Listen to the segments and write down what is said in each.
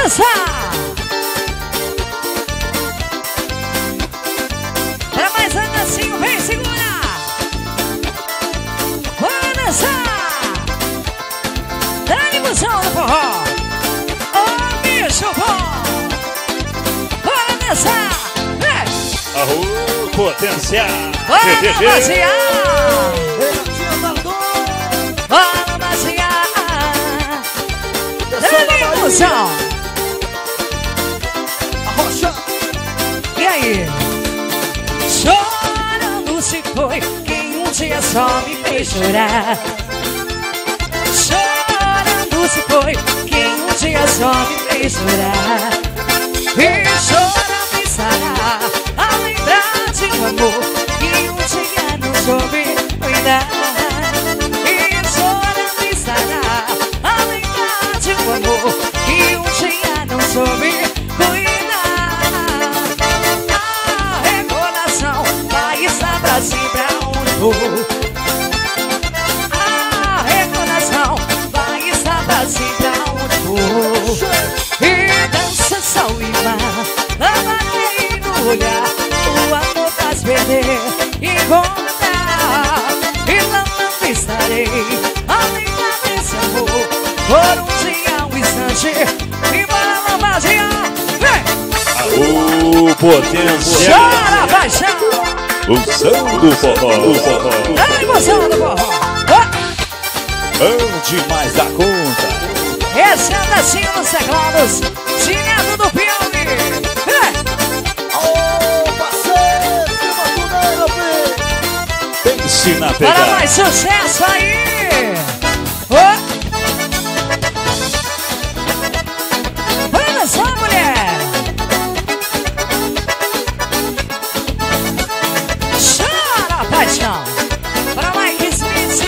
dançar. Pra mais um dancinho, vem, segura. Bora dançar. Dá-lhe musão no forró. Ô, bicho bom. Bora dançar. Vem. Arro, potência. Bora basear. Bora basear. Dá-lhe musão. Arrocha. E aí? Chorando se foi quem um dia só me fez chorar. Chorando se foi quem um dia só me fez chorar. E chorando estará a lembrar de um amor que um dia não soube cuidar. E chorando estará a lembrar de um amor que um dia não soube cuidar. A recordação vai estar pra sempre aonde for. A recordação vai estar pra sempre aonde for. E dança sol e mar, amarei no olhar, o amor pra se perder e encontrar. E não estarei a lembrar desse amor por um dia, um instante. E bora lá basear, vem! Aô, potência. Chora, paixão! O som do forró. A emoção do forró! Bom demais da conta. Esse é o dancinho nos teclados, direto do Piauí! Ô, parceiro, filma tudo aí, meu filho. Pense na Para pegada. mais sucesso aí! Bora dançar, mulher! Chora, paixão! Para Mike Smith!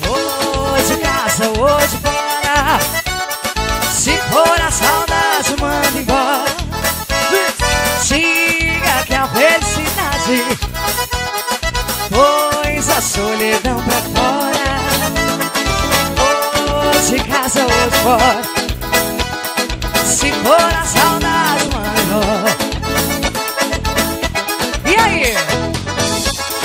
Hoje casa, hoje fora. Se for a saudade, manda embora. Diga que a felicidade pois a solidão pra fora. Hoje casa, hoje fora. Se for a saudade, manda embora. E aí?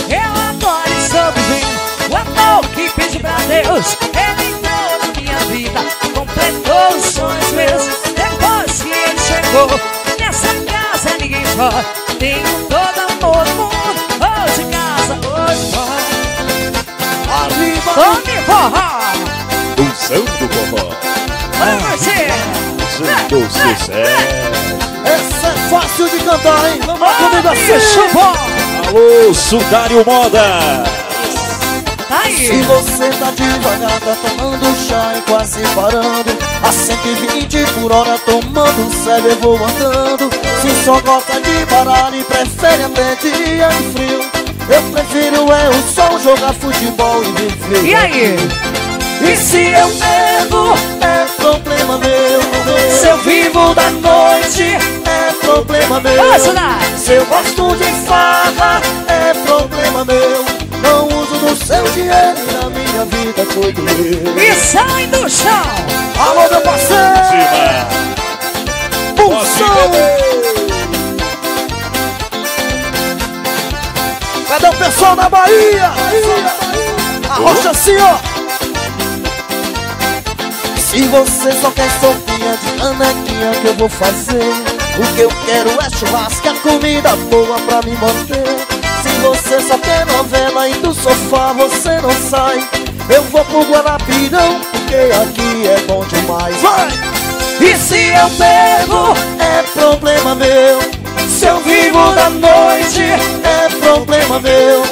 Eu adoro e soube bem o amor que pedi pra Deus. Ele entrou na minha vida, completou os sonhos meus. Depois que ele chegou nessa casa, ninguém chora. Tenho todo amor do mundo. Hoje casa, hoje fora. Arriba. Tome forró. O som do forró. Vai, parceiro. Som do sucesso. Essa é fácil de cantar, hein? Vamos lá comigo Bicho assim. bom. Alô, Sudário Moda. Tá Se aí. você tá devagar, tá tomando chá e quase parando, a 120 por hora tomando céu e vou andando. Se só gosta de baralho e prefere até dia de frio, eu prefiro é o sol, jogar futebol e viver. E aí? E se eu bebo, é problema meu. Se eu vivo da noite, é problema meu. Vai, Sudário. Se eu gosto de farra, é problema meu. Não uso do seu dinheiro e na minha vida cuido eu. E sai do chão. Alô, meu parceiro! Cima. Pulsão! Cadê o pessoal da Bahia? Arrocha assim, ó. Se você só quer sopinha de canequinha, que eu vou fazer? O que eu quero é churrasco, a comida boa pra me manter. Se você só quer novela e do sofá você não sai, eu vou pro Guarapirão, porque aqui é bom demais. Vai! E se eu bebo, é problema meu. Se eu vivo da noite, é problema meu.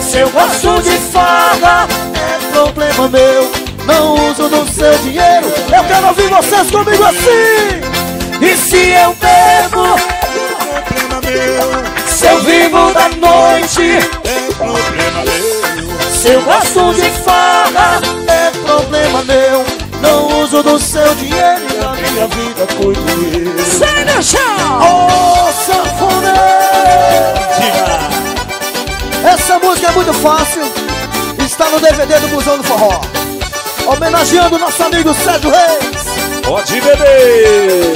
Se eu gosto de farra, é problema meu. Não uso do seu dinheiro, eu quero ouvir vocês comigo assim. E se eu bebo, é problema meu. Se eu vivo da noite, É problema meu. se eu gosto de farra, é problema meu. Não uso do seu dinheiro e da minha vida cuido eu. Sai do chão. Ô, sanfoneiro! Essa música é muito fácil. Está no DVD do Busão do Forró, homenageando nosso amigo Sérgio Reis. Pode beber.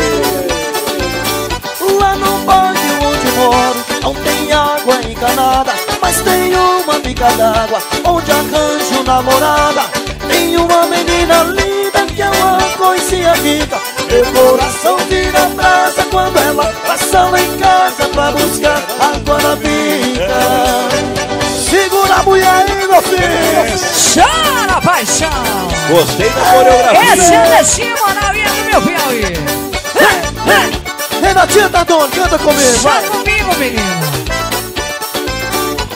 Lá no bairro onde moro não tem água encanada, mas tem uma bica d'água onde arranjo namorada. Tem uma menina linda que é uma coisinha rica. Meu coração vira brasa quando ela passa lá em casa pra buscar água na bica. Segura a mulher aí, meu filho. Chora, paixão. Gostei da coreografia. Esse é o Destinho Moralinha do meu Piauí. Renatinha tá dono, canta comigo. Chora comigo, menino.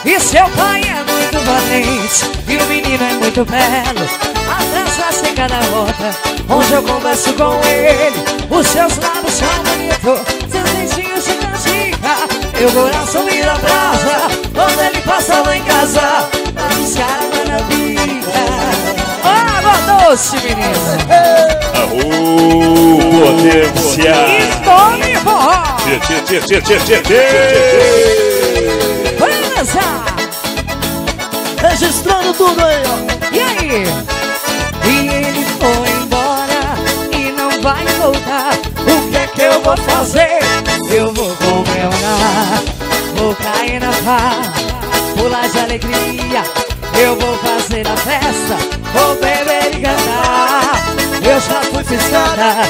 E seu pai é muito valente e o menino é muito belo. A dança sem cada rota, onde eu converso com ele. Os seus lábios são bonitos, seus dentinhos de canjica. Meu coração vira brasa quando ele passa lá em casa pra buscar água na bica. Água doce, menino. Aô, potência. E tome forró. Tchê. Vai dançar. Registrando tudo aí, ó. E aí? E ele foi embora e não vai voltar. O que eu vou fazer? Eu vou comemorar, vou cair na farra, pular de alegria. Eu vou fazer a festa, vou beber e cantar. Eu já fui piscada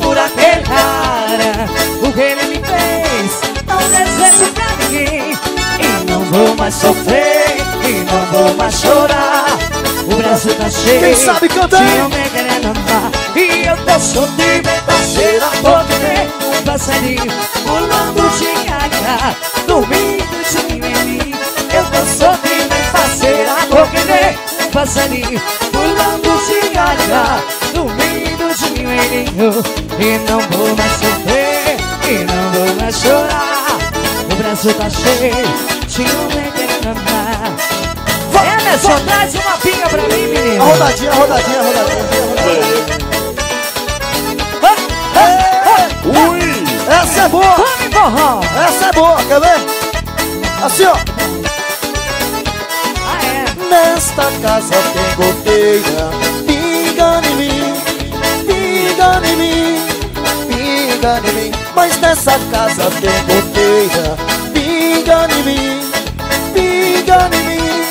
por aquele cara. O que ele me fez, não desejo pra ninguém. E não vou mais sofrer, e não vou mais chorar. O Brasil tá cheio, quem sabe cantar, de homem querendo amar. E eu tô solteiro, bem parceira, vou ver um passarinho pulando de galha, dormindo de mim em mim. Eu tô solteiro, bem parceira, vou ver um passarinho pulando de galha, dormindo de mim em mim. E não vou mais sofrer, e não vou mais chorar. O Brasil tá cheio, de homem querendo amar. Emerson, traz uma pinga pra mim, menino. A rodadinha. Ui. Essa é boa. Vamos, forró. Essa é boa, quer ver? Assim, ó. Ah, é. Nesta casa tem goteira, pinga em mim, pinga em mim, pinga em mim. Mas nessa casa tem goteira, pinga em mim, pinga em mim,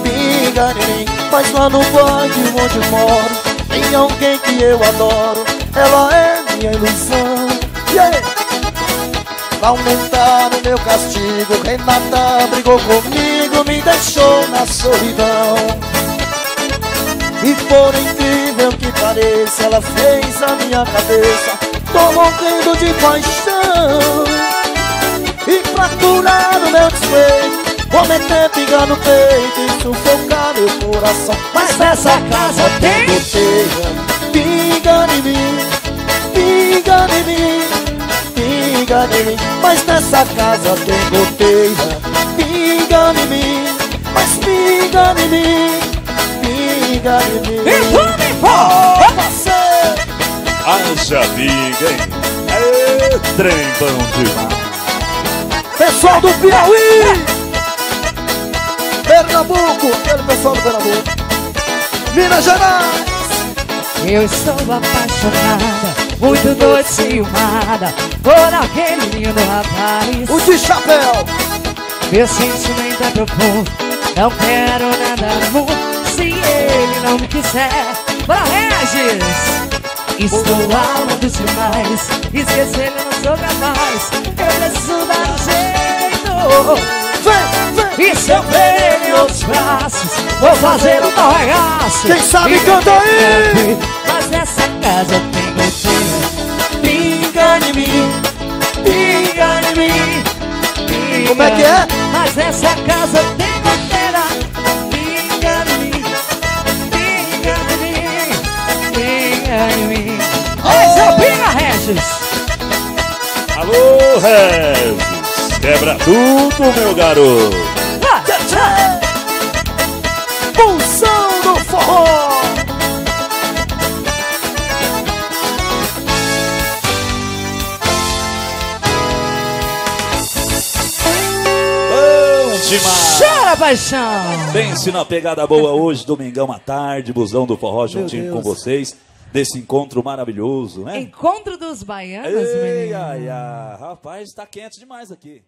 pinga em mim. Mas lá no bairro onde moro tem alguém que eu adoro. Ela é minha ilusão. Yeah. Pra aumentar o meu castigo, Renata brigou comigo, me deixou na solidão. E por incrível que pareça, ela fez a minha cabeça. Tô morrendo de paixão. E pra curar o meu despeito, vou meter pinga no peito e sufocar meu coração. Mas nessa casa tem goteira, pinga em mim, pinga em mim, pinga em mim. Mas nessa casa tem goteira, pinga em mim, mas pinga em mim, pinga em mim. E vamos embora. Você Haja biga, hein? É trem bom demais. pessoal do Piauí, Pernambuco, aquele pessoal do Pernambuco, Minas Gerais. Eu estou apaixonada, muito doida, ciumada por aquele lindo rapaz. O de chapéu. Meu sentimento é profundo, não quero nada no mundo se ele não me quiser. Bora, Regis! Estou amando demais, esquecer eu não sou capaz. Eu preciso dar um jeito. Vem, vem. E se eu ver ele em outros braços, vou fazer um regaço. Quem sabe canta aí. Mas nessa casa tem goteira, pinga em mim, pinga em mim, pinga. Como é que é? Mas nessa casa tem goteira, pinga em mim, pinga em mim, pinga em mim. Esse é o pinga, Regis. Alô, Regis. Quebra tudo, meu garoto. Pulsão do forró. Bom demais. Chora, paixão. Pense na pegada boa hoje, domingão à tarde, busão do forró juntinho com vocês. desse encontro maravilhoso, né? Encontro dos baianos, Ei, menino. ai, ai, rapaz, tá quente demais aqui.